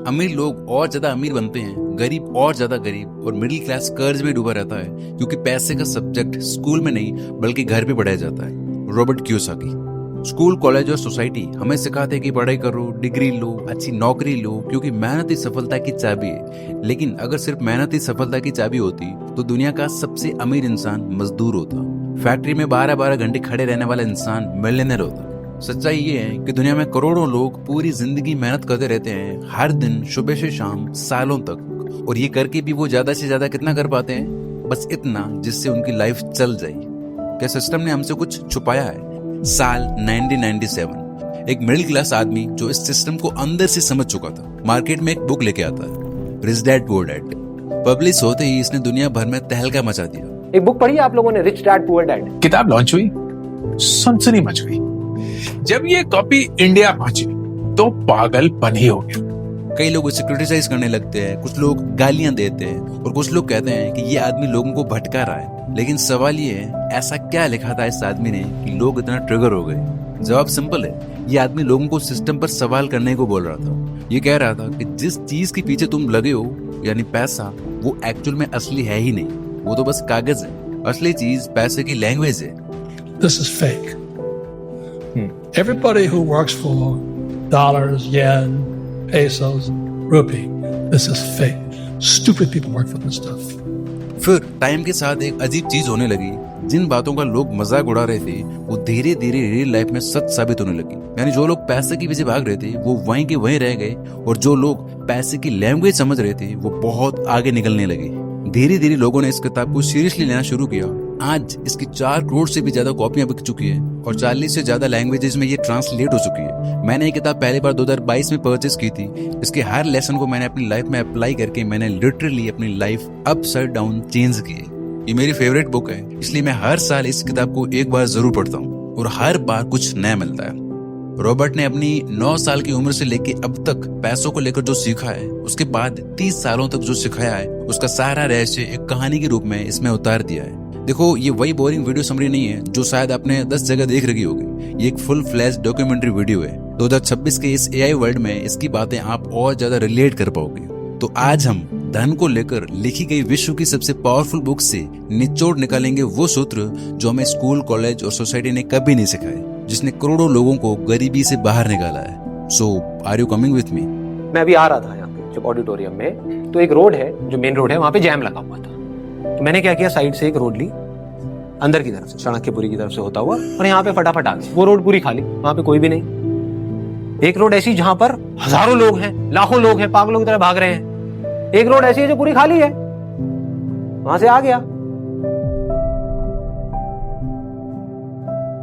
अमीर लोग और ज्यादा अमीर बनते हैं, गरीब और ज्यादा गरीब और मिडिल क्लास कर्ज में डूबा रहता है क्योंकि पैसे का सब्जेक्ट स्कूल में नहीं बल्कि घर पे पढ़ाया जाता है। Robert Kiyosaki. स्कूल, कॉलेज और सोसाइटी हमें सिखाते हैं कि पढ़ाई करो, डिग्री लो, अच्छी नौकरी लो क्योंकि मेहनत ही सफलता की चाबी है। लेकिन अगर सिर्फ मेहनत ही सफलता की चाबी होती तो दुनिया का सबसे अमीर इंसान मजदूर होता, फैक्ट्री में 12-12 घंटे खड़े रहने वाला इंसान मिलियनेयर होता। सच्चाई ये है कि दुनिया में करोड़ों लोग पूरी जिंदगी मेहनत करते रहते हैं, हर दिन सुबह से शाम, सालों तक, और ये करके भी वो ज्यादा से ज्यादा कितना कर पाते हैं? बस इतना जिससे उनकी लाइफ चल जाए। क्या सिस्टम ने हमसे कुछ छुपाया है? साल 1997 एक मिडिल क्लास आदमी जो इस सिस्टम को अंदर से समझ चुका था, मार्केट में एक बुक लेके आता है, rich dad poor dad. Publish होते ही इसने दुनिया भर में तहलका मचा दिया। एक बुक पढ़ी आप लोगों ने, रिच डैड पुअर डैड? किताब लॉन्च हुई, सनसनी मच गई। जब ये कॉपी इंडिया पहुंची तो पागलपन ही हो गया। कई लोग उसे क्रिटिसाइज करने लगते हैं, कुछ लोग गालियां देते हैं और कुछ लोग कहते हैं कि ये आदमी लोगों को भटका रहा है। लेकिन सवाल ये है, ऐसा क्या लिखा था इस आदमी ने कि लोग इतना ट्रिगर हो गए? जवाब सिंपल है, ये आदमी लोगों को सिस्टम पर सवाल करने को बोल रहा था। ये कह रहा था कि जिस चीज के पीछे तुम लगे हो, यानी पैसा, वो एक्चुअल में असली है ही नहीं, वो तो बस कागज है। असली चीज पैसे की लैंग्वेज है। This is fake. Everybody who works for dollars, yen, pesos, rupee, this is fake. Stupid people work for this stuff. फिर टाइम के साथ एक अजीब चीज होने लगी। जिन बातों का लोग मजाक उड़ा रहे थे वो धीरे धीरे रियल लाइफ में सच साबित होने लगी। यानी जो लोग पैसे के पीछे भाग रहे थे वो वहीं के वहीं रह गए और जो लोग पैसे की लैंग्वेज समझ रहे थे वो बहुत आगे निकलने लगे। धीरे धीरे लोगों ने इस किताब को सीरियसली लेना शुरू किया। आज इसकी 4 करोड़ से भी ज्यादा कॉपियां बिक चुकी है और 40 से ज्यादा लैंग्वेजेस में ये ट्रांसलेट हो चुकी है। मैंने ये किताब पहली बार 2022 में परचेस की थी। इसके हर लेसन को मैंने अपनी लाइफ में अप्लाई करके मैंने लिटरली अपनी लाइफ अपसाइड डाउन चेंज की है। ये मेरी फेवरेट बुक है, इसलिए मैं हर साल इस किताब को एक बार जरूर पढ़ता हूँ और हर बार कुछ नया मिलता है। रॉबर्ट ने अपनी 9 साल की उम्र से लेके अब तक पैसों को लेकर जो सीखा है, उसके बाद 30 सालों तक जो सिखाया है, उसका सारा रहस्य एक कहानी के रूप में इसमें उतार दिया है। देखो, ये वही बोरिंग वीडियो समरी नहीं है जो शायद आपने 10 जगह देख रखी होगी। ये एक फुल फ्लैश डॉक्यूमेंट्री वीडियो है। 2026 के इस एआई वर्ल्ड में इसकी बातें आप और ज्यादा रिलेट कर पाओगे। तो आज हम धन को लेकर लिखी गई विश्व की सबसे पावरफुल बुक से निचोड़ निकालेंगे वो सूत्र जो हमें स्कूल, कॉलेज और सोसाइटी ने कभी नहीं सिखाए, जिसने करोड़ों लोगों को गरीबी से बाहर निकाला है। So are you coming with me? मैं अभी आ रहा था यहाँ पे जब ऑडिटोरियम में, तो एक रोड है जो मेन रोड है, वहाँ पे जैम लगा हुआ था। तो मैंने क्या किया, साइड से एक रोड ली, अंदर की तरफ से, चाणक्यपुरी की तरफ से होता हुआ, और यहाँ पे फटाफट आ गया। वो रोड पूरी खाली, वहाँ पे कोई भी नहीं। एक रोड ऐसी जहाँ पर हजारों लोग हैं, लाखों लोग हैं, पागलों की तरह भाग रहे हैं। एक रोड ऐसी है जो पूरी खाली है, वहां से आ गया।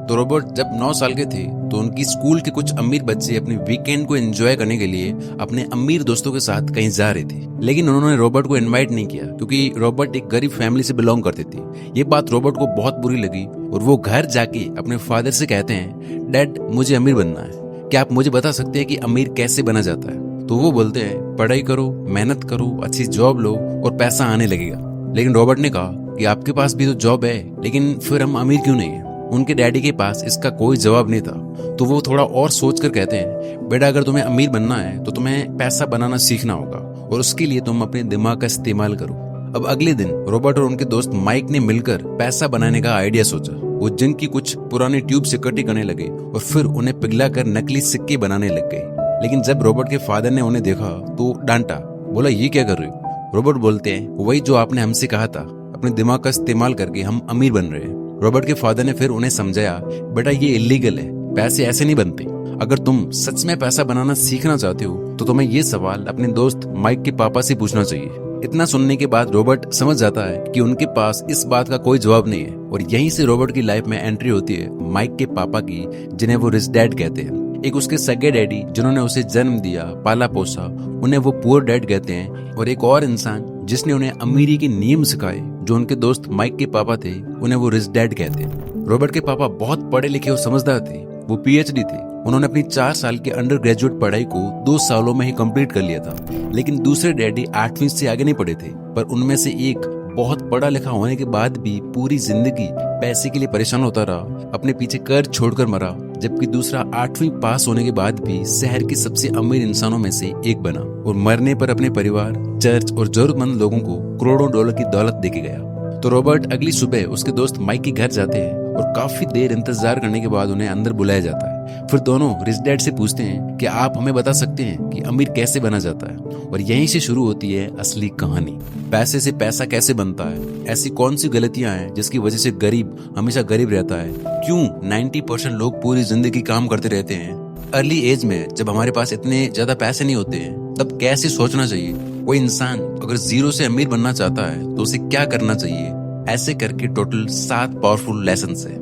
तो रॉबर्ट जब 9 साल के थे तो उनकी स्कूल के कुछ अमीर बच्चे अपने वीकेंड को एंजॉय करने के लिए अपने अमीर दोस्तों के साथ कहीं जा रहे थे। लेकिन उन्होंने रॉबर्ट को इनवाइट नहीं किया क्योंकि रॉबर्ट एक गरीब फैमिली से बिलोंग करते थे। ये बात रॉबर्ट को बहुत बुरी लगी और वो घर जाके अपने फादर से कहते हैं, डैड मुझे अमीर बनना है, क्या आप मुझे बता सकते हैं कि अमीर कैसे बना जाता है? तो वो बोलते हैं, पढ़ाई करो, मेहनत करो, अच्छी जॉब लो और पैसा आने लगेगा। लेकिन रॉबर्ट ने कहा कि आपके पास भी तो जॉब है, लेकिन फिर हम अमीर क्यों नहीं है? उनके डैडी के पास इसका कोई जवाब नहीं था। तो वो थोड़ा और सोच कर कहते हैं, बेटा अगर तुम्हें अमीर बनना है तो तुम्हें पैसा बनाना सीखना होगा और उसके लिए तुम अपने दिमाग का इस्तेमाल करो। अब अगले दिन रॉबर्ट और उनके दोस्त माइक ने मिलकर पैसा बनाने का आइडिया सोचा। वो जिंक की कुछ पुरानी ट्यूब से इकट्ठी करने लगे और फिर उन्हें पिघलाकर नकली सिक्के बनाने लग गए। लेकिन जब रॉबर्ट के फादर ने उन्हें देखा तो डांटा, बोला ये क्या कर रहे हो? रॉबर्ट बोलते हैं, वही जो आपने हमसे कहा था, अपने दिमाग का इस्तेमाल करके हम अमीर बन रहे हैं। रॉबर्ट के फादर ने फिर उन्हें समझाया, बेटा ये इलीगल है, पैसे ऐसे नहीं बनते। अगर तुम सच में पैसा बनाना सीखना चाहते हो तो तुम्हें ये सवाल अपने दोस्त माइक के पापा से पूछना चाहिए। इतना सुनने के बाद रॉबर्ट समझ जाता है कि उनके पास इस बात का कोई जवाब नहीं है और यहीं से रॉबर्ट की लाइफ में एंट्री होती है माइक के पापा की, जिन्हें वो रिच डैड कहते हैं। एक उसके सगे डैडी जिन्होंने उसे जन्म दिया, पाला पोसा, उन्हें वो पुअर डैड कहते हैं। और एक और इंसान जिसने उन्हें अमीरी के नियम सिखाए, जो उनके दोस्त माइक के पापा थे, उन्हें वो रिच डैड कहते हैं। रॉबर्ट के पापा बहुत पढ़े लिखे और समझदार थे। वो पीएचडी थे। उन्होंने अपनी 4 साल की अंडर ग्रेजुएट पढ़ाई को 2 सालों में ही कंप्लीट कर लिया था। लेकिन दूसरे डैडी 8वीं से आगे नहीं पढ़े थे, पर उनमें से एक बहुत पढ़ा लिखा होने के बाद भी पूरी जिंदगी पैसे के लिए परेशान होता रहा, अपने पीछे कर्ज छोड़कर मरा, जबकि दूसरा 8वीं पास होने के बाद भी शहर के सबसे अमीर इंसानों में से एक बना और मरने पर अपने परिवार, चर्च और जरूरतमंद लोगों को करोड़ों डॉलर की दौलत देके गया। तो रॉबर्ट अगली सुबह उसके दोस्त माइक के घर जाते हैं और काफी देर इंतजार करने के बाद उन्हें अंदर बुलाया जाता है। फिर दोनों रिच डैड से पूछते हैं कि आप हमें बता सकते हैं कि अमीर कैसे बना जाता है, और यहीं से शुरू होती है असली कहानी। पैसे से पैसा कैसे बनता है, ऐसी कौन सी गलतियां हैं जिसकी वजह से गरीब हमेशा गरीब रहता है, क्यों 90% लोग पूरी जिंदगी काम करते रहते हैं, अर्ली एज में जब हमारे पास इतने ज्यादा पैसे नहीं होते हैं तब कैसे सोचना चाहिए, कोई इंसान अगर जीरो से अमीर बनना चाहता है तो उसे क्या करना चाहिए, ऐसे करके टोटल 7 पावरफुल लेसन है।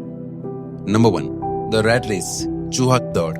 नंबर 1, द रैट रेस, चूहा दौड़।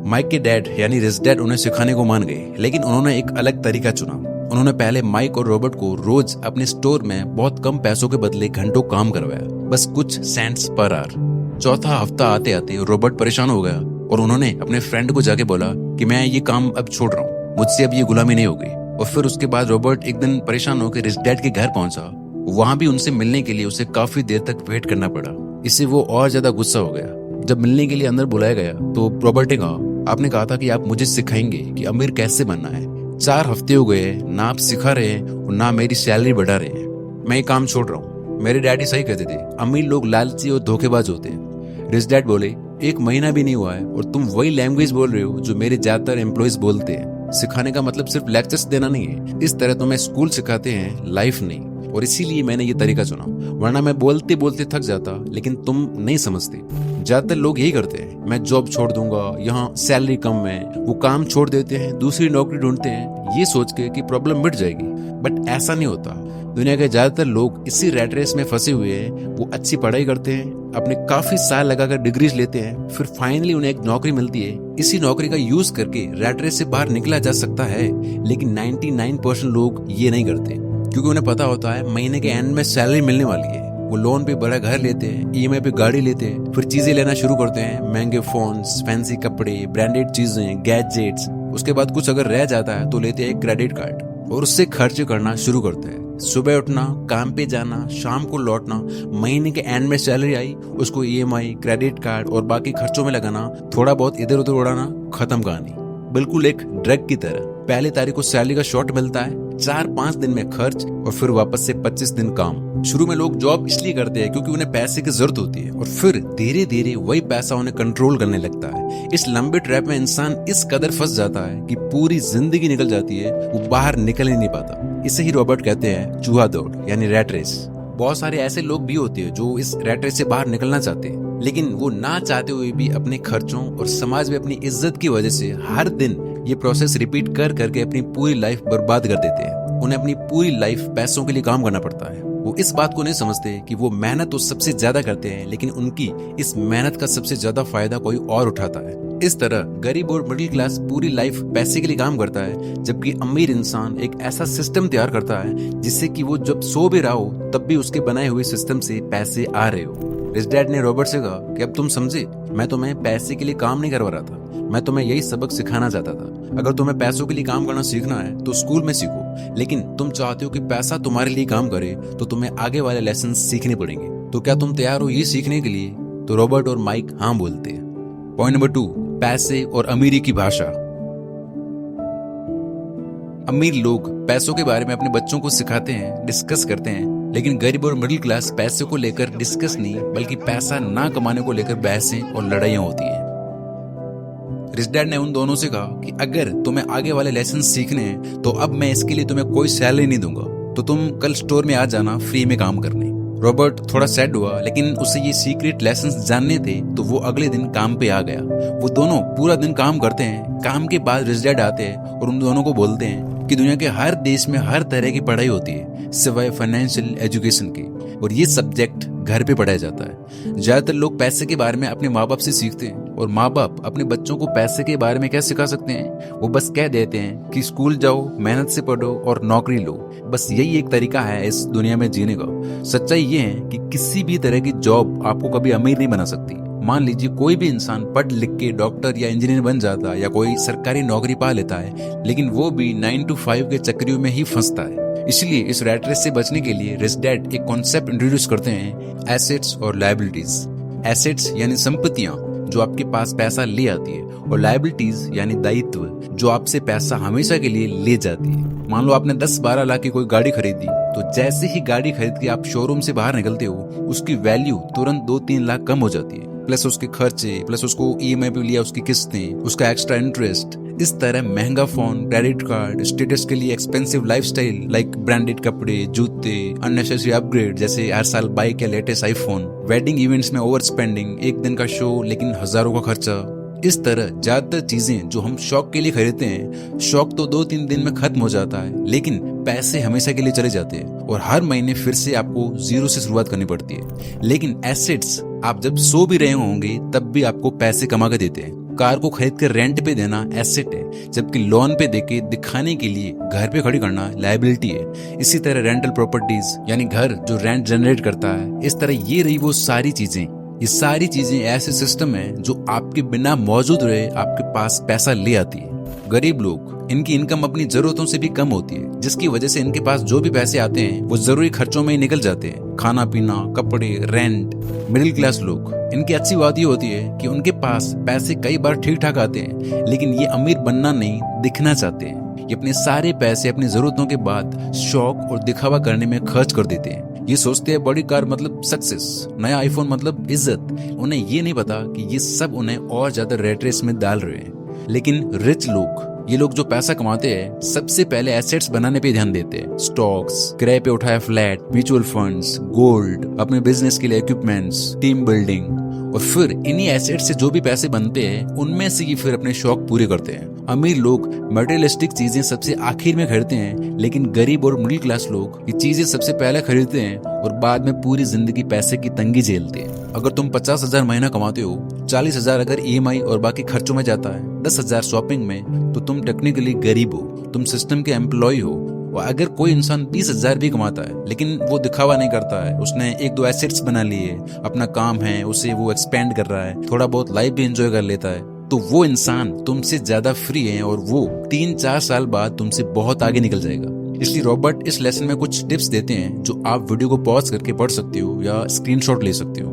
माइक के डैड यानी रिच डैड उन्हें सिखाने को मान गए, लेकिन उन्होंने एक अलग तरीका चुना। उन्होंने पहले माइक और रॉबर्ट को रोज अपने स्टोर में बहुत कम पैसों के बदले घंटों काम करवाया, बस कुछ सेंट्स पर आवर। चौथा हफ्ता आते आते रॉबर्ट परेशान हो गया और उन्होंने अपने फ्रेंड को जाके बोला कि मैं ये काम अब छोड़ रहा हूँ, मुझसे अब ये गुलामी नहीं होगी। और फिर उसके बाद रॉबर्ट एक दिन परेशान होकर रिच डैड के घर पहुंचा। वहां भी उनसे मिलने के लिए उसे काफी देर तक वेट करना पड़ा। इससे वो और ज्यादा गुस्सा हो गया। जब मिलने के लिए अंदर बुलाया गया तो रॉबर्ट ने कहा, आपने कहा था कि आप मुझे सिखाएंगे कि अमीर कैसे बनना है। 4 हफ्ते हो गए, ना आप सिखा रहे हैं और ना मेरी सैलरी बढ़ा रहे हैं। मैं ये काम छोड़ रहा हूँ। मेरे डैडी सही कहते थे, अमीर लोग लालची और धोखेबाज होते हैं। रिच डैड बोले, 1 महीना भी नहीं हुआ है और तुम वही लैंग्वेज बोल रहे हो जो मेरे ज्यादातर एम्प्लॉयज बोलते हैं। सिखाने का मतलब सिर्फ लेक्चर्स देना नहीं है, इस तरह तो मैं स्कूल सिखाते हैं, लाइफ नहीं। और इसीलिए मैंने ये तरीका चुना, वरना मैं बोलते बोलते थक जाता, लेकिन तुम नहीं समझते। ज्यादातर लोग यही करते हैं, मैं जॉब छोड़ दूंगा, यहाँ सैलरी कम है, वो काम छोड़ देते हैं, दूसरी नौकरी ढूंढते हैं, ये सोच के कि प्रॉब्लम मिट जाएगी। बट ऐसा नहीं होता। दुनिया के ज्यादातर लोग इसी रैट रेस में फंसे हुए हैं। वो अच्छी पढ़ाई करते हैं, अपने काफी साल लगाकर डिग्रीज लेते हैं, फिर फाइनली उन्हें एक नौकरी मिलती है। इसी नौकरी का यूज करके रैट रेस से बाहर निकला जा सकता है, लेकिन 99% लोग ये नहीं करते, क्योंकि उन्हें पता होता है महीने के एंड में सैलरी मिलने वाली है। वो लोन पे बड़ा घर लेते हैं, ईएमआई पे गाड़ी लेते हैं, फिर चीजें लेना शुरू करते हैं, महंगे फोन्स, फैंसी कपड़े, ब्रांडेड चीजें, गैजेट्स। उसके बाद कुछ अगर रह जाता है तो लेते हैं एक क्रेडिट कार्ड और उससे खर्च करना शुरू करते हैं। सुबह उठना, काम पे जाना, शाम को लौटना, महीने के एंड में सैलरी आई, उसको ईएमआई, क्रेडिट कार्ड और बाकी खर्चों में लगाना, थोड़ा बहुत इधर उधर उड़ाना, खत्म कहानी। बिल्कुल एक ड्रग की तरह। पहली तारीख को सैलरी का शॉट मिलता है, 4-5 दिन में खर्च और फिर वापस से 25 दिन काम। शुरू में लोग जॉब इसलिए करते हैं क्योंकि उन्हें पैसे की जरूरत होती है, और फिर धीरे धीरे वही पैसा उन्हें कंट्रोल करने लगता है। इस लंबे ट्रैप में इंसान इस कदर फंस जाता है कि पूरी जिंदगी निकल जाती है, वो बाहर निकल ही नहीं पाता। इसे ही रॉबर्ट कहते हैं चूहा दौड़ यानी रैट रेस। बहुत सारे ऐसे लोग भी होते हैं जो इस रैट रेस से बाहर निकलना चाहते हैं, लेकिन वो ना चाहते हुए भी अपने खर्चों और समाज में अपनी इज्जत की वजह से हर दिन ये प्रोसेस रिपीट कर करके अपनी पूरी लाइफ बर्बाद कर देते हैं। उन्हें अपनी पूरी लाइफ पैसों के लिए काम करना पड़ता है। वो इस बात को नहीं समझते कि वो मेहनत तो सबसे ज्यादा करते हैं, लेकिन उनकी इस मेहनत का सबसे ज्यादा फायदा कोई और उठाता है। इस तरह गरीब और मिडिल क्लास पूरी लाइफ पैसे के लिए काम करता है, जबकि अमीर इंसान एक ऐसा सिस्टम तैयार करता है जिससे कि वो जब सो भी रहा हो तब भी उसके बनाए हुए सिस्टम से पैसे आ रहे हो। रिच डैड ने रॉबर्ट से कहा कि अब तुम समझे, मैं तुम्हें पैसे के लिए काम नहीं करवा रहा था, मैं तुम्हें यही सबक सिखाना चाहता था। अगर तुम्हें पैसों के लिए काम करना सीखना है तो स्कूल में सीखो, लेकिन तुम चाहते हो कि पैसा तुम्हारे लिए काम करे तो तुम्हें आगे वाले लेसन सीखने पड़ेंगे। तो क्या तुम तैयार हो ये सीखने के लिए? तो रॉबर्ट और माइक हाँ बोलते हैं। पॉइंट नंबर 2, पैसे और अमीरी की भाषा। अमीर लोग पैसों के बारे में अपने बच्चों को सिखाते हैं, डिस्कस करते हैं, लेकिन गरीब और मिडिल क्लास पैसे को लेकर डिस्कस नहीं बल्कि पैसा ना कमाने को लेकर बहसें और लड़ाइयां होती हैं। रिच डैड ने उन दोनों से कहा कि अगर तुम्हें आगे वाले लेसन सीखने हैं तो अब मैं इसके लिए तुम्हें कोई सैलरी नहीं दूंगा, तो तुम कल स्टोर में आ जाना फ्री में काम करने। रॉबर्ट थोड़ा सैड हुआ, लेकिन उसे ये सीक्रेट लेसन्स जानने थे तो वो अगले दिन काम पे आ गया। वो दोनों पूरा दिन काम करते हैं। काम के बाद रिच डैड आते हैं और उन दोनों को बोलते हैं कि दुनिया के हर देश में हर तरह की पढ़ाई होती है सिवाय फाइनेंशियल एजुकेशन की, और ये सब्जेक्ट घर पे पढ़ाया जाता है। ज्यादातर लोग पैसे के बारे में अपने माँ बाप से सीखते हैं, और माँ बाप अपने बच्चों को पैसे के बारे में क्या सिखा सकते हैं? वो बस कह देते हैं कि स्कूल जाओ, मेहनत से पढ़ो और नौकरी लो। बस यही एक तरीका है इस दुनिया में जीने का। सच्चाई ये है कि किसी भी तरह की जॉब आपको कभी अमीर नहीं बना सकती। मान लीजिए कोई भी इंसान पढ़ लिख के डॉक्टर या इंजीनियर बन जाता है या कोई सरकारी नौकरी पा लेता है, लेकिन वो भी 9 to 5 के चक्रियों में ही फंसता है। इसलिए इस रैट रेस से बचने के लिए रिच डैड एक कॉन्सेप्ट इंट्रोड्यूस करते हैं, एसेट्स और लायबिलिटीज। एसेट्स यानी संपत्तियां, जो आपके पास पैसा ले आती है, और लायबिलिटीज यानी दायित्व जो आपसे पैसा हमेशा के लिए ले जाती है। मान लो आपने 10-12 लाख की कोई गाड़ी खरीदी, तो जैसे ही गाड़ी खरीद के आप शोरूम से बाहर निकलते हो, उसकी वैल्यू तुरंत 2-3 लाख कम हो जाती है, प्लस उसके खर्चे, प्लस उसको ईएमआई पे लिया उसकी किस्तें, उसका एक्स्ट्रा इंटरेस्ट। इस तरह महंगा फोन, क्रेडिट कार्ड, स्टेटस के लिए एक्सपेंसिव लाइफस्टाइल लाइक ब्रांडेड कपड़े, जूते, अननेसेसरी अपग्रेड जैसे हर साल बाइक या लेटेस्ट आईफोन, वेडिंग इवेंट्स में ओवर स्पेंडिंग, एक दिन का शो लेकिन हजारों का खर्चा। इस तरह ज्यादातर चीजें जो हम शौक के लिए खरीदते हैं, शौक तो 2-3 दिन में खत्म हो जाता है, लेकिन पैसे हमेशा के लिए चले जाते हैं और हर महीने फिर से आपको जीरो से शुरुआत करनी पड़ती है। लेकिन एसेट्स आप जब सो भी रहे होंगे तब भी आपको पैसे कमा के देते हैं। कार को खरीद कर रेंट पे देना एसेट है, जबकि लोन पे देके दिखाने के लिए घर पे खड़ी करना लायबिलिटी है। इसी तरह रेंटल प्रॉपर्टीज यानी घर जो रेंट जनरेट करता है, इस तरह ये रही वो सारी चीजें। ये सारी चीजें ऐसे सिस्टम है जो आपके बिना मौजूद रहे आपके पास पैसा ले आती है। गरीब लोग, इनकी इनकम अपनी जरूरतों से भी कम होती है, जिसकी वजह से इनके पास जो भी पैसे आते हैं वो जरूरी खर्चों में ही निकल जाते हैं, खाना पीना, कपड़े, रेंट। मिडिल क्लास लोग, इनकी अच्छी बात ये होती है कि उनके पास पैसे कई बार ठीक ठाक आते हैं, लेकिन ये अमीर बनना नहीं, दिखना चाहते हैं। ये अपने सारे पैसे अपनी जरूरतों के बाद शौक और दिखावा करने में खर्च कर देते हैं। ये सोचते हैं बड़ी कार मतलब सक्सेस, नया आईफोन मतलब इज्जत। उन्हें ये नहीं पता कि ये सब उन्हें और ज्यादा रेट रेस में डाल रहे हैं। लेकिन रिच लोग, ये लोग जो पैसा कमाते हैं, सबसे पहले एसेट्स बनाने पे ध्यान देते हैं। स्टॉक्स, किराए पे उठाया फ्लैट, म्यूचुअल फंड्स, गोल्ड, अपने बिजनेस के लिए इक्विपमेंट्स, टीम बिल्डिंग, और फिर इन्हीं एसेट से जो भी पैसे बनते हैं उनमें से ही फिर अपने शौक पूरे करते हैं। अमीर लोग मटेरियलिस्टिक चीजें सबसे आखिर में खरीदते हैं, लेकिन गरीब और मिडिल क्लास लोग ये चीजें सबसे पहले खरीदते हैं और बाद में पूरी जिंदगी पैसे की तंगी झेलते हैं। अगर तुम 50,000 महीना कमाते हो, 40,000 अगर ईएमआई और बाकी खर्चों में जाता है, 10,000 शॉपिंग में, तो तुम टेक्निकली गरीब हो, तुम सिस्टम के एम्प्लॉय हो। और अगर कोई इंसान 20,000 भी कमाता है, लेकिन वो दिखावा नहीं करता है, उसने 1-2 एसेट्स बना लिए, अपना काम है, उसे वो एक्सपेंड कर रहा है, थोड़ा बहुत लाइफ भी एंजॉय कर लेता है, तो वो इंसान तुमसे ज्यादा फ्री है और वो 3-4 साल बाद तुमसे बहुत आगे निकल जाएगा। इसलिए रॉबर्ट इस लेसन में कुछ टिप्स देते हैं जो आप वीडियो को पॉज करके पढ़ सकते हो या स्क्रीनशॉट ले सकते हो।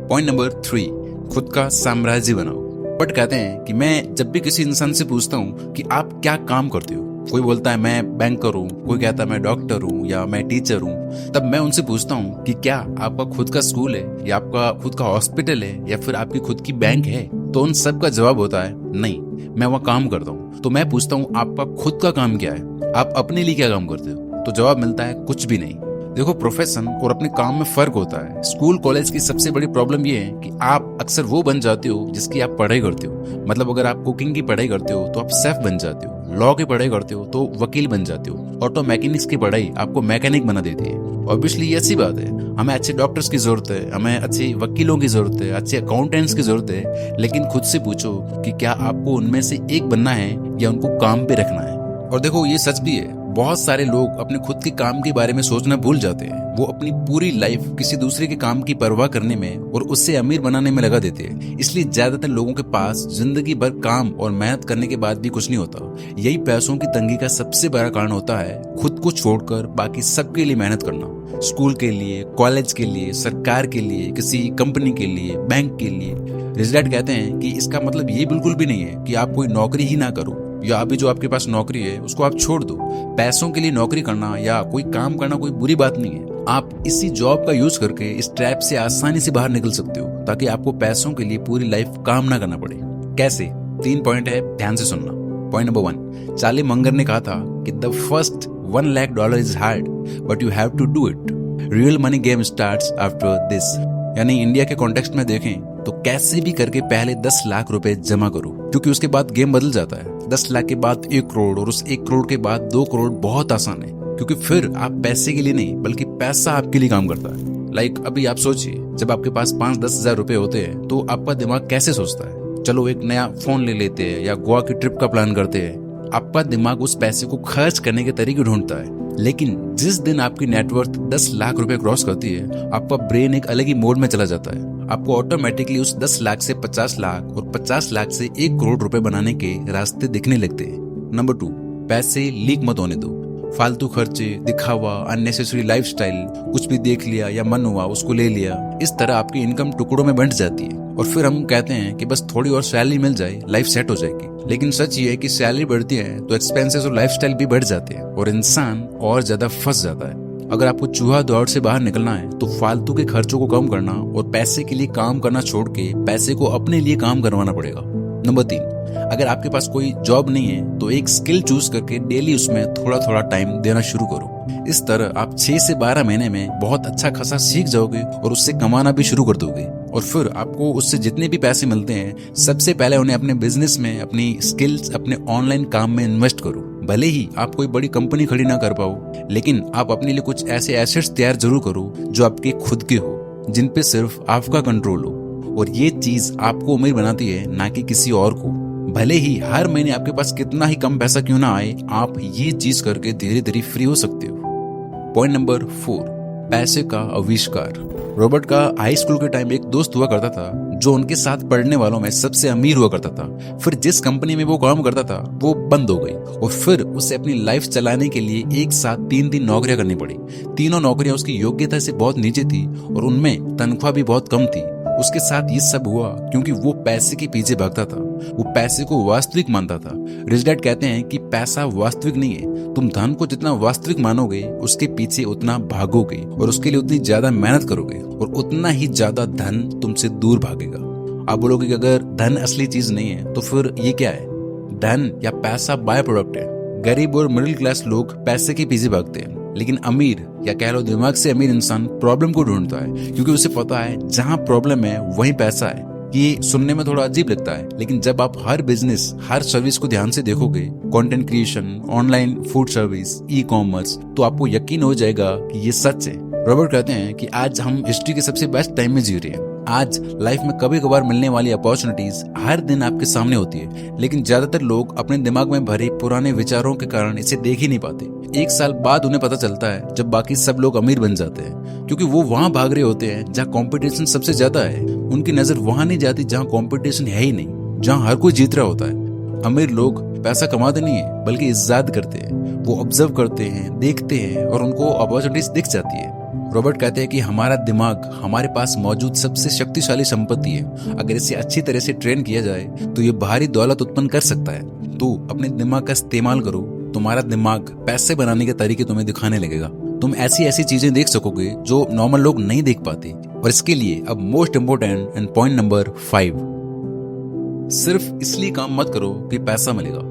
पॉइंट नंबर 3, खुद का साम्राज्य बनाओ। बट कहते हैं कि मैं जब भी किसी इंसान से पूछता हूँ कि आप क्या काम करते हो, कोई बोलता है मैं बैंकर हूँ, कोई कहता है मैं डॉक्टर हूँ या मैं टीचर हूँ, तब मैं उनसे पूछता हूँ कि क्या आपका खुद का स्कूल है या आपका खुद का हॉस्पिटल है या फिर आपकी खुद की बैंक है? तो उन सब का जवाब होता है नहीं, मैं वहाँ काम करता हूँ। तो मैं पूछता हूँ आपका खुद का काम क्या है, आप अपने लिए क्या काम करते हो? तो जवाब मिलता है कुछ भी नहीं। देखो, प्रोफेशन और अपने काम में फर्क होता है। स्कूल कॉलेज की सबसे बड़ी प्रॉब्लम ये है कि आप अक्सर वो बन जाते हो जिसकी आप पढ़ाई करते हो। मतलब अगर आप कुकिंग की पढ़ाई करते हो तो आप शेफ बन जाते हो, लॉ की पढ़ाई करते हो तो वकील बन जाते हो, ऑटो मैकेनिक्स की पढ़ाई आपको मैकेनिक बना देती है। ऑब्वियसली ये अच्छी बात है, हमें अच्छे डॉक्टर्स की जरूरत है, हमें अच्छे वकीलों की जरूरत है, अच्छे अकाउंटेंट्स की जरूरत है, लेकिन खुद से पूछो कि क्या आपको उनमें से एक बनना है या उनको काम पे रखना है। और देखो, ये सच भी है, बहुत सारे लोग अपने खुद के काम के बारे में सोचना भूल जाते हैं। वो अपनी पूरी लाइफ किसी दूसरे के काम की परवाह करने में और उससे अमीर बनाने में लगा देते हैं। इसलिए ज्यादातर लोगों के पास जिंदगी भर काम और मेहनत करने के बाद भी कुछ नहीं होता। यही पैसों की तंगी का सबसे बड़ा कारण होता है, खुद को छोड़कर बाकी सबके लिए मेहनत करना। स्कूल के लिए, कॉलेज के लिए, सरकार के लिए, किसी कंपनी के लिए, बैंक के लिए। रिजल्ट कहते हैं कि इसका मतलब ये बिल्कुल भी नहीं है कि आप कोई नौकरी ही ना करो या अभी जो आपके पास नौकरी है उसको आप छोड़ दो। पैसों के लिए नौकरी करना या कोई काम करना कोई बुरी बात नहीं है। आप इसी जॉब का यूज करके इस ट्रैप से आसानी से बाहर निकल सकते हो, ताकि आपको पैसों के लिए पूरी लाइफ काम ना करना पड़े। कैसे? 3 पॉइंट है, ध्यान से सुनना। पॉइंट नंबर 1, चार्ली मंगर ने कहा था कि the first $1 lakh is hard but you have to do it. Real money game starts after this. यानी इंडिया के कॉन्टेक्स्ट में देखें तो कैसे भी करके पहले 10 लाख रुपए जमा करो, क्योंकि उसके बाद गेम बदल जाता है। 10 लाख के बाद 1 करोड़ और उस 1 करोड़ के बाद 2 करोड़ बहुत आसान है, क्योंकि फिर आप पैसे के लिए नहीं बल्कि पैसा आपके लिए काम करता है। लाइक अभी आप सोचिए, जब आपके पास 5-10 हजार रुपए होते हैं तो आपका दिमाग कैसे सोचता है? चलो एक नया फोन ले लेते हैं या गोवा की ट्रिप का प्लान करते हैं। आपका दिमाग उस पैसे को खर्च करने के तरीके ढूंढता है। लेकिन जिस दिन आपकी नेटवर्थ 10 लाख रुपए क्रॉस करती है, आपका ब्रेन एक अलग ही मोड में चला जाता है। आपको ऑटोमेटिकली उस 10 लाख से 50 लाख और 50 लाख से 1 करोड़ रुपए बनाने के रास्ते दिखने लगते हैं। नंबर 2, पैसे लीक मत होने दो। फालतू खर्चे, दिखावा, अननेसेसरी लाइफस्टाइल, कुछ भी देख लिया या मन हुआ उसको ले लिया, इस तरह आपकी इनकम टुकड़ों में बंट जाती है। और फिर हम कहते हैं कि बस थोड़ी और सैलरी मिल जाए लाइफ सेट हो जाएगी। लेकिन सच ये है कि सैलरी बढ़ती है तो एक्सपेंसेस और लाइफस्टाइल भी बढ़ जाते हैं और इंसान और ज्यादा फंस जाता है। अगर आपको चूहा दौड़ से बाहर निकलना है तो फालतू के खर्चों को कम करना और पैसे के लिए काम करना छोड़ के पैसे को अपने लिए काम करवाना पड़ेगा। नंबर 3, अगर आपके पास कोई जॉब नहीं है तो एक स्किल चूज करके डेली उसमें थोड़ा थोड़ा टाइम देना शुरू करो। इस तरह आप 6 से 12 महीने में बहुत अच्छा खासा सीख जाओगे और उससे कमाना भी शुरू कर दोगे। और फिर आपको उससे जितने भी पैसे मिलते हैं सबसे पहले उन्हें अपने बिजनेस में, अपनी स्किल्स, अपने ऑनलाइन काम में इन्वेस्ट करो। भले ही आप कोई बड़ी कंपनी खड़ी ना कर पाओ, लेकिन आप अपने लिए कुछ ऐसे एसेट्स तैयार जरूर करो जो आपके खुद के हो, जिन पे सिर्फ आपका कंट्रोल हो। और ये चीज आपको अमीर बनाती है, ना कि किसी और को। भले ही हर महीने आपके पास कितना ही कम पैसा क्यों ना आए, आप ये चीज करके धीरे धीरे फ्री हो सकते हो। पॉइंट नंबर 4, पैसे का आविष्कार। रॉबर्ट का हाई स्कूल के टाइम एक दोस्त हुआ करता था जो उनके साथ पढ़ने वालों में सबसे अमीर हुआ करता था। फिर जिस कंपनी में वो काम करता था वो बंद हो गई और फिर उसे अपनी लाइफ चलाने के लिए एक साथ 3 नौकरियां करनी पड़ी। तीनों नौकरियां उसकी योग्यता से बहुत नीचे थी और उनमें तनख्वाह भी बहुत कम थी। उसके साथ ये सब हुआ क्योंकि वो पैसे के पीछे भागता था, वो पैसे को वास्तविक मानता था। रिच डैड कहते हैं कि पैसा वास्तविक नहीं है, तुम धन को जितना वास्तविक मानोगे उसके पीछे उतना भागोगे और उसके लिए उतनी ज्यादा मेहनत करोगे और उतना ही ज्यादा धन तुमसे दूर भागेगा। आप बोलोगे कि अगर धन असली चीज नहीं है तो फिर ये क्या है? धन या पैसा बाय प्रोडक्ट है। गरीब और मिडिल क्लास लोग पैसे के पीछे भागते हैं, लेकिन अमीर या कह लो दिमाग से अमीर इंसान प्रॉब्लम को ढूंढता है, क्योंकि उसे पता है जहां प्रॉब्लम है वहीं पैसा है। ये सुनने में थोड़ा अजीब लगता है, लेकिन जब आप हर बिजनेस, हर सर्विस को ध्यान से देखोगे, content creation, online food service, e commerce, तो आपको यकीन हो जाएगा कि ये सच है। रॉबर्ट कहते हैं कि आज हम हिस्ट्री के सबसे बेस्ट टाइम में जी रहे हैं। आज लाइफ में कभी कभार मिलने वाली अपॉर्चुनिटीज हर दिन आपके सामने होती है, लेकिन ज्यादातर लोग अपने दिमाग में भरे पुराने विचारों के कारण इसे देख ही नहीं पाते। 1 साल बाद उन्हें पता चलता है जब बाकी सब लोग अमीर बन जाते हैं, क्योंकि वो वहां भाग रहे होते हैं जहां कंपटीशन सबसे ज्यादा है। उनकी नजर वहां नहीं जाती जहां कंपटीशन है ही नहीं, जहां हर कोई जीत रहा होता है। अमीर लोग पैसा कमाते नहीं है बल्कि इज्जत करते हैं। वो ऑब्जर्व करते हैं, देखते हैं और उनको अपॉर्चुनिटीज दिख जाती है। रॉबर्ट कहते हैं कि हमारा दिमाग हमारे पास मौजूद सबसे शक्तिशाली संपत्ति है। अगर इसे अच्छी तरह से ट्रेन किया जाए तो ये भारी दौलत उत्पन्न कर सकता है। तो अपने दिमाग का इस्तेमाल करो, तुम्हारा दिमाग पैसे बनाने के तरीके तुम्हें दिखाने लगेगा। तुम ऐसी ऐसी चीजें देख सकोगे जो नॉर्मल लोग नहीं देख पाते। और इसके लिए अब most important and point number 5, सिर्फ इसलिए काम मत करो कि पैसा मिलेगा।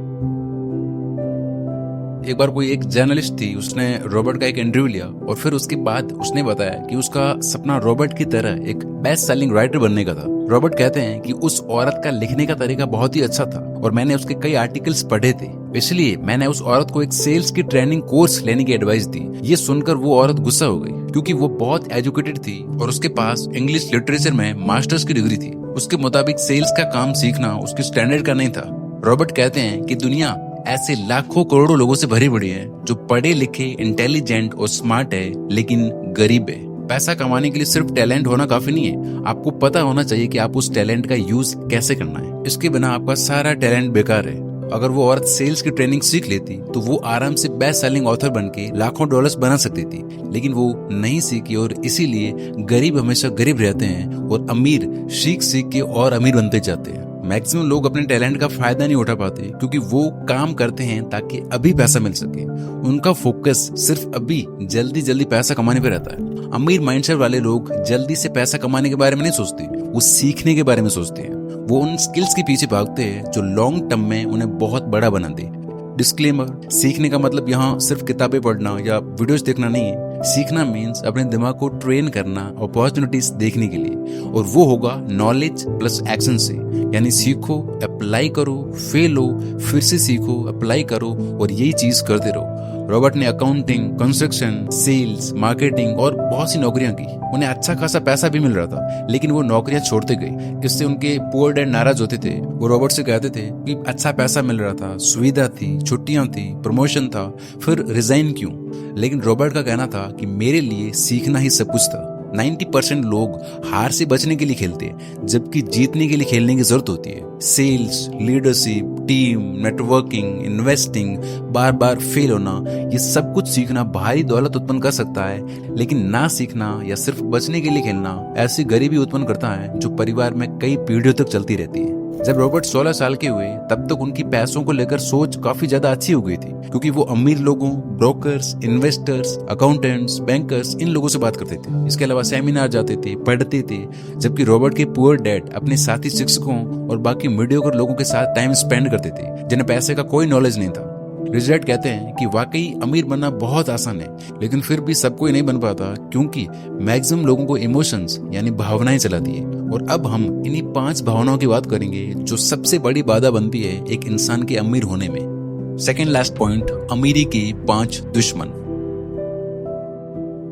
एक बार कोई एक जर्नलिस्ट थी, उसने रॉबर्ट का एक इंटरव्यू लिया और फिर उसके बाद उसने बताया कि उसका सपना रॉबर्ट की तरह एक बेस्ट सेलिंग राइटर बनने का था। रॉबर्ट कहते हैं कि उस औरत का लिखने का तरीका बहुत ही अच्छा था और मैंने उसके कई आर्टिकल्स पढ़े थे, इसलिए मैंने उस औरत को एक सेल्स की ट्रेनिंग कोर्स लेने की एडवाइस दी। ये सुनकर वो औरत गुस्सा हो गई, क्योंकि वो बहुत एजुकेटेड थी और उसके पास इंग्लिश लिटरेचर में मास्टर्स की डिग्री थी। उसके मुताबिक सेल्स का काम सीखना उसके स्टैंडर्ड का नहीं था। रॉबर्ट कहते हैं कि दुनिया ऐसे लाखों करोड़ों लोगों से भरी पड़ी है जो पढ़े लिखे, इंटेलिजेंट और स्मार्ट है, लेकिन गरीब है। पैसा कमाने के लिए सिर्फ टैलेंट होना काफी नहीं है, आपको पता होना चाहिए कि आप उस टैलेंट का यूज कैसे करना है। इसके बिना आपका सारा टैलेंट बेकार है। अगर वो औरत सेल्स की ट्रेनिंग सीख लेती तो वो आराम से बेस्ट सेलिंग ऑथर बनके लाखों डॉलर्स बना सकती थी, लेकिन वो नहीं सीखी और इसीलिए गरीब हमेशा गरीब रहते हैं और अमीर सीख के और अमीर बनते जाते हैं। मैक्सिमम लोग अपने टैलेंट का फायदा नहीं उठा पाते क्योंकि वो काम करते हैं ताकि अभी पैसा मिल सके। उनका फोकस सिर्फ अभी जल्दी पैसा कमाने पे रहता है। अमीर माइंडसेट वाले लोग जल्दी से पैसा कमाने के बारे में नहीं सोचते, वो सीखने के बारे में सोचते हैं। वो उन स्किल्स के पीछे भागते हैं जो लॉन्ग टर्म में उन्हें बहुत बड़ा बना दे। डिस्क्लेमर, सीखने का मतलब यहाँ सिर्फ किताबें पढ़ना या वीडियोस देखना नहीं है। सीखना मीन्स अपने दिमाग को ट्रेन करना अपॉर्चुनिटीज देखने के लिए, और वो होगा नॉलेज प्लस एक्शन से। यानी सीखो, अप्लाई करो, फेल हो, फिर से सीखो, अप्लाई करो और यही चीज करते रहो। रॉबर्ट ने अकाउंटिंग, कंस्ट्रक्शन, सेल्स, मार्केटिंग और बहुत सी नौकरियां की। उन्हें अच्छा खासा पैसा भी मिल रहा था, लेकिन वो नौकरियां छोड़ते गए। इससे उनके पुअर डैड नाराज होते थे। वो रॉबर्ट से कहते थे कि अच्छा पैसा मिल रहा था, सुविधा थी, छुट्टियां थी, प्रमोशन था, फिर रिजाइन क्यों? लेकिन रॉबर्ट का कहना था कि मेरे लिए सीखना ही सब कुछ था। 90% लोग हार से बचने के लिए खेलते हैं, जबकि जीतने के लिए खेलने की जरूरत होती है। Sales, leadership, team, networking, investing, बार बार फेल होना, ये सब कुछ सीखना भारी दौलत उत्पन्न कर सकता है, लेकिन ना सीखना या सिर्फ बचने के लिए खेलना ऐसी गरीबी उत्पन्न करता है जो परिवार में कई पीढ़ियों तक चलती रहती है। जब रॉबर्ट 16 साल के हुए तब तक उनकी पैसों को लेकर सोच काफी ज्यादा अच्छी हो गई थी, क्योंकि वो अमीर लोगों, ब्रोकर्स, इन्वेस्टर्स, अकाउंटेंट्स, बैंकर्स, इन लोगों से बात करते थे। इसके अलावा सेमिनार जाते थे, पढ़ते थे, जबकि रॉबर्ट के पुअर डैड अपने साथी शिक्षकों और बाकी मीडियोकर लोगों के साथ टाइम स्पेंड करते थे, जिन्हें पैसे का कोई नॉलेज नहीं था। रिजल्ट कहते हैं कि वाकई अमीर बनना बहुत आसान है, लेकिन फिर भी सब कोई नहीं बन पाता, क्योंकि मैक्सिमम लोगों को इमोशंस यानी भावनाएं चलाती है। और अब हम इन्हीं 5 भावनाओं की बात करेंगे जो सबसे बड़ी बाधा बनती है एक इंसान के अमीर होने में। सेकेंड लास्ट पॉइंट, अमीरी के 5 दुश्मन।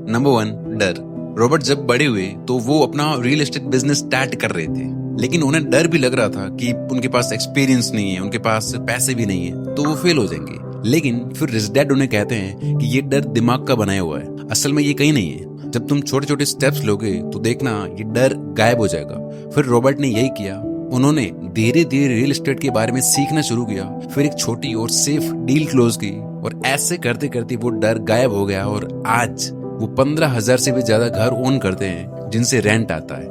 नंबर 1, डर। रॉबर्ट जब बड़े हुए तो वो अपना रियल एस्टेट बिजनेस स्टार्ट कर रहे थे, लेकिन उन्हें डर भी लग रहा था कि उनके पास एक्सपीरियंस नहीं है, उनके पास पैसे भी नहीं है, तो वो फेल हो जाएंगे। लेकिन फिर रिच डैड उन्हें कहते हैं कि ये डर दिमाग का बनाया हुआ है, असल में ये कहीं नहीं है। जब तुम छोटे छोटे स्टेप्स लोगे तो देखना ये डर गायब हो जाएगा। फिर रॉबर्ट ने यही किया, उन्होंने धीरे धीरे रियल एस्टेट के बारे में सीखना शुरू किया, फिर एक छोटी और सेफ डील क्लोज की, और ऐसे करते करते वो डर गायब हो गया और आज वो 15,000 से भी ज्यादा घर ओन करते हैं जिनसे रेंट आता है।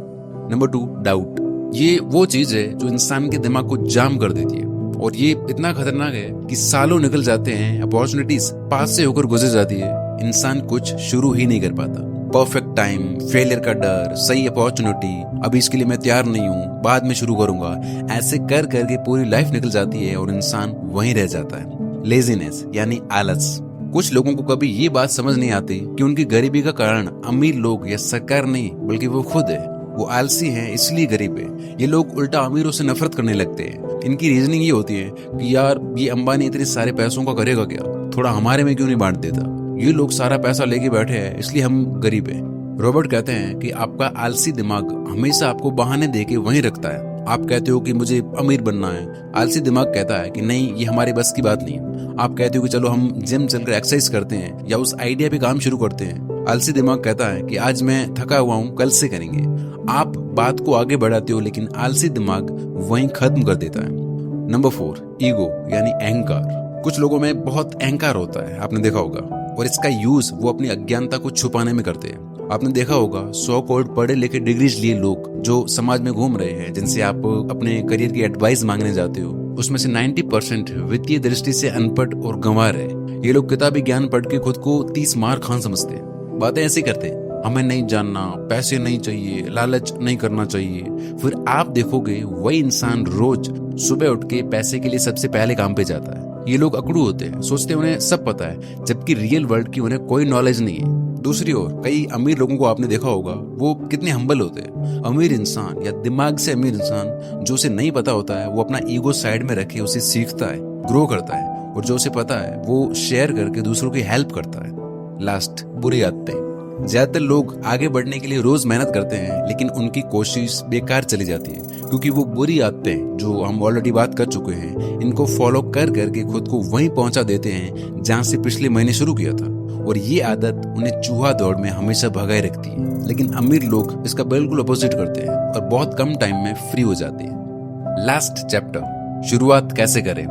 Number 2, doubt. ये वो चीज है जो इंसान के दिमाग को जाम कर देती है, और ये इतना खतरनाक है कि सालों निकल जाते हैं, अपॉर्चुनिटीज पास से होकर गुजर जाती है, इंसान कुछ शुरू ही नहीं कर पाता। परफेक्ट टाइम, फेलियर का डर, सही अपॉर्चुनिटी, अभी इसके लिए मैं तैयार नहीं हूँ, बाद में शुरू करूंगा, ऐसे कर करके पूरी लाइफ निकल जाती है और इंसान वहीं रह जाता है। लेजीनेस यानी आलस। कुछ लोगों को कभी ये बात समझ नहीं आती कि उनकी गरीबी का कारण अमीर लोग या सरकार नहीं, बल्कि वो खुद है। वो आलसी हैं इसलिए गरीब है। ये लोग उल्टा अमीरों से नफरत करने लगते हैं। इनकी रीजनिंग ये होती है कि यार ये अंबानी इतने सारे पैसों का करेगा क्या, थोड़ा हमारे में क्यों नहीं बांट देता, ये लोग सारा पैसा लेके बैठे हैं इसलिए हम गरीब हैं। रॉबर्ट कहते हैं कि आपका आलसी दिमाग हमेशा आपको बहाने देके वहीं रखता है। आप कहते हो कि मुझे अमीर बनना है, आलसी दिमाग कहता है कि नहीं ये हमारे बस की बात नहीं है। आप कहते हो कि चलो हम जिम चलकर एक्सरसाइज करते हैं या उस आइडिया पे काम शुरू करते हैं, आलसी दिमाग कहता है कि आज मैं थका हुआ हूँ, कल से करेंगे। आप बात को आगे बढ़ाते हो, लेकिन आलसी दिमाग वहीं खत्म कर देता है। नंबर 4, ईगो यानी अहंकार। कुछ लोगों में बहुत अहंकार होता है, आपने देखा होगा, और इसका यूज वो अपनी अज्ञानता को छुपाने में करते हैं। आपने देखा होगा 100 करोड़ पढ़े लिखे डिग्रीज लिए लोग जो समाज में घूम रहे हैं, जिनसे आप अपने करियर की एडवाइस मांगने जाते हो, उसमें से 90% वित्तीय दृष्टि से अनपढ़ और गंवार है। ये लोग किताबी ज्ञान पढ़ के खुद को 30 मार खान समझते हैं, बातें ऐसी करते हैं, हमें नहीं जानना, पैसे नहीं चाहिए, लालच नहीं करना चाहिए। फिर आप देखोगे वही इंसान रोज सुबह उठ के पैसे के लिए सबसे पहले काम पे जाता है। ये लोग अकड़ू होते हैं, सोचते हैं उन्हें सब पता है, जबकि रियल वर्ल्ड की उन्हें कोई नॉलेज नहीं है। दूसरी ओर कई अमीर लोगों को आपने देखा होगा, वो कितने हम्बल होते हैं। अमीर इंसान या दिमाग से अमीर इंसान, जो उसे नहीं पता होता है वो अपना ईगो साइड में रखे उसे सीखता है, ग्रो करता है, और जो उसे पता है वो शेयर करके दूसरों की हेल्प करता है। लास्ट, बुरी आदतें। ज्यादातर लोग आगे बढ़ने के लिए रोज मेहनत करते हैं, लेकिन उनकी कोशिश बेकार चली जाती है, क्योंकि वो बुरी आदतें जो हम ऑलरेडी बात कर चुके हैं, इनको फॉलो कर करके खुद को वहीं पहुंचा देते हैं जहां से पिछले महीने शुरू किया था, और ये आदत उन्हें चूहा दौड़ में हमेशा भगाए रखती है। लेकिन अमीर लोग इसका बिल्कुल अपोजिट करते हैं और बहुत कम टाइम में फ्री हो जाते हैं। लास्ट चैप्टर, शुरुआत कैसे करें।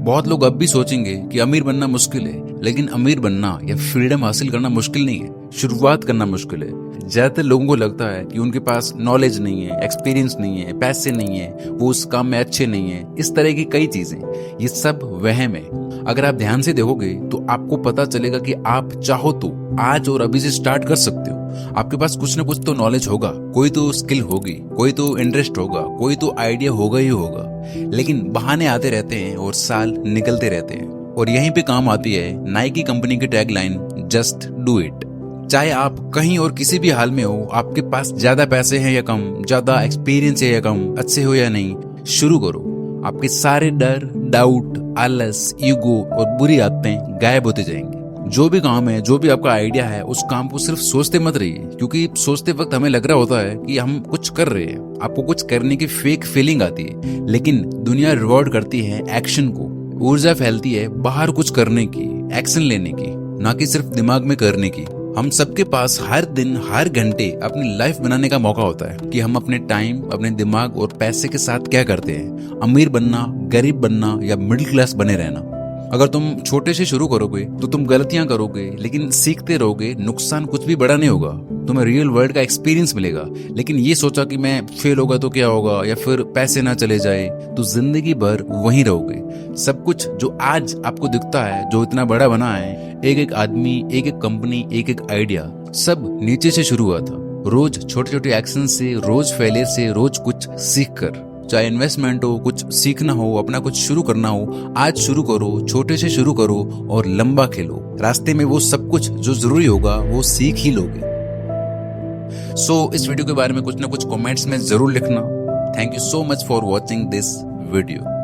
बहुत लोग अब भी सोचेंगे कि अमीर बनना मुश्किल है, लेकिन अमीर बनना या फ्रीडम हासिल करना मुश्किल नहीं है, शुरुआत करना मुश्किल है। ज्यादातर लोगों को लगता है कि उनके पास नॉलेज नहीं है, एक्सपीरियंस नहीं है, पैसे नहीं है, वो उस काम में अच्छे नहीं है, इस तरह की कई चीजें। ये सब वहम है। अगर आप ध्यान से देखोगे तो आपको पता चलेगा कि आप चाहो तो आज और अभी से स्टार्ट कर सकते हो। आपके पास कुछ ना कुछ तो नॉलेज होगा, कोई तो स्किल होगी, कोई तो इंटरेस्ट होगा, कोई तो आइडिया होगा ही होगा, लेकिन बहाने आते रहते हैं और साल निकलते रहते हैं। और यहीं पे काम आती है नाइकी कंपनी की टैगलाइन, जस्ट डू इट। चाहे आप कहीं और किसी भी हाल में हो, आपके पास ज्यादा पैसे हैं या कम, ज्यादा एक्सपीरियंस है या कम, अच्छे हो या नहीं, शुरू करो। आपके सारे डर, डाउट, आलस, ईगो और बुरी आदतें गायब होते जाएंगे। जो भी काम है, जो भी आपका आइडिया है, उस काम को सिर्फ सोचते मत रहिए, क्योंकि सोचते वक्त हमें लग रहा होता है कि हम कुछ कर रहे हैं, आपको कुछ करने की फेक फीलिंग आती है, लेकिन दुनिया रिवॉर्ड करती है एक्शन को। ऊर्जा फैलती है बाहर कुछ करने की, एक्शन लेने की, ना कि सिर्फ दिमाग में करने की। हम सबके पास हर दिन हर घंटे अपनी लाइफ बनाने का मौका होता है कि हम अपने टाइम, अपने दिमाग और पैसे के साथ क्या करते हैं। अमीर बनना, गरीब बनना या मिडिल क्लास बने रहना। अगर तुम छोटे से शुरू करोगे तो तुम गलतियां करोगे, लेकिन सीखते रहोगे। नुकसान कुछ भी बड़ा नहीं होगा, तुम्हें रियल वर्ल्ड का एक्सपीरियंस मिलेगा। लेकिन ये सोचा कि मैं फेल होगा तो क्या होगा, या फिर पैसे ना चले जाए, तो जिंदगी भर वहीं रहोगे। सब कुछ जो आज आपको दिखता है, जो इतना बड़ा बना है, एक एक आदमी, एक एक कंपनी, एक एक आइडिया, सब नीचे से शुरू हुआ था। रोज छोटे छोटे एक्शन से, रोज फेलियर से, रोज कुछ सीख कर। चाहे इन्वेस्टमेंट हो, कुछ सीखना हो, अपना कुछ शुरू करना हो, आज शुरू करो, छोटे से शुरू करो और लंबा खेलो। रास्ते में वो सब कुछ जो जरूरी होगा वो सीख ही लोगे। सो इस वीडियो के बारे में कुछ ना कुछ कमेंट्स में जरूर लिखना। Thank you so much for watching this video.